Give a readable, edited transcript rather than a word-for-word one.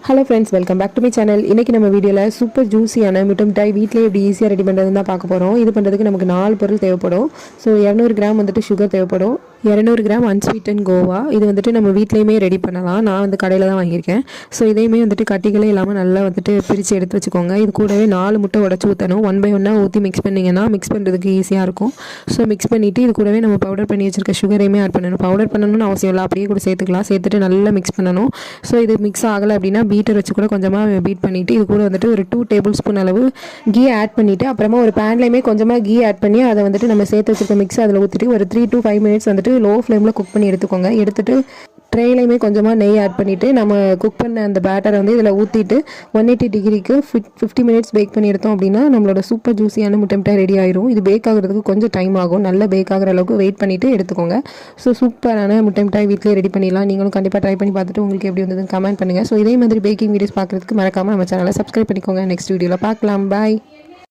Hello friends, welcome back to my channel. இன்றைக்கி நம்ம வீடியோவில் சூப்பர் ஜூஸியான மிட்டை மிட்டாய் வீட்டிலே எப்படி ஈஸியாக ரெடி பண்ணுறதுன்னு தான் பார்க்க போகிறோம். இது பண்ணுறதுக்கு நமக்கு 4 பொருள் தேவைப்படும். ஸோ 200 கிராம் வந்துட்டு சுகர் தேவைப்படும், 200 கிராம் அன்ஸ்வீட்டன் கோவா. இது வந்துட்டு நம்ம வீட்லேயுமே ரெடி பண்ணலாம். நான் வந்து கடையில் தான் வாங்கியிருக்கேன். ஸோ இதையுமே வந்துட்டு கட்டிகளே இல்லாமல் நல்லா வந்துட்டு பிரித்து எடுத்து வச்சுக்கோங்க. இது கூடவே 4 முட்டை உடச்சி ஊற்றணும். 1 by 1 ஊற்றி மிக்ஸ் பண்ணிங்கன்னா மிக்ஸ் பண்ணுறதுக்கு ஈஸியாக இருக்கும். ஸோ மிக்ஸ் பண்ணிவிட்டு இது கூடவே நம்ம பவுடர் பண்ணி வச்சுருக்க சுகரையுமே ஆட் பண்ணணும். பவுடர் பண்ணணும்னு அவசியம் இல்லை, அப்படியே கூட சேர்த்துக்கலாம். சேர்த்துட்டு நல்லா மிக்ஸ் பண்ணணும். ஸோ இது மிக்ஸ் ஆகலை அப்படின்னா பீட்டர் வச்சு கூட கொஞ்சமாக பீட் பண்ணிவிட்டு இது கூட வந்துட்டு ஒரு 2 டேபிள் ஸ்பூன் அளவு கீ ஆட் பண்ணிவிட்டு அப்புறமா ஒரு பேன்லேயுமே கொஞ்சமாக கீ ஆட் பண்ணி அதை வந்துட்டு நம்ம சேர்த்து வச்சுருக்க மிக்ஸ் அதில் ஊற்றிட்டு ஒரு 3 to 5 மினிட்ஸ் வந்துட்டு லோ ஃப்ளேமில் குக் பண்ணி எடுத்துக்கோங்க. எடுத்துகிட்டு ட்ரேலையுமே கொஞ்சமாக நெய் ஆட் பண்ணிவிட்டு நம்ம குக் பண்ண அந்த பேட்டரை வந்து இதில் ஊற்றிட்டு 180 டிகிரிக்கு 50 மினிட்ஸ் பேக் பண்ணி எடுத்தோம் அப்படின்னா நம்மளோட சூப்பர் ஜூஸியான முட்டை மிட்டாய் ரெடி ஆயிரும். இது பேக் ஆகிறதுக்கு கொஞ்சம் டைம் ஆகும். நல்லா பேக் ஆகிற அளவுக்கு வெயிட் பண்ணிவிட்டு எடுத்துக்கோங்க. ஸோ சூப்பரான முட்டை மிட்டாய் வீட்டிலே ரெடி பண்ணிடலாம். நீங்களும் கண்டிப்பாக ட்ரை பண்ணி பார்த்துட்டு உங்களுக்கு எப்படி வந்ததுன்னு கமெண்ட் பண்ணுங்கள். ஸோ இதே மாதிரி பேக்கிங் வீடியோஸ் பார்க்குறதுக்கு மறக்காமல் நம்ம சேனலை சப்ஸ்கிரைப் பண்ணிக்கோங்க. நெக்ஸ்ட் வீடியோவில் பார்க்கலாம். பாய்.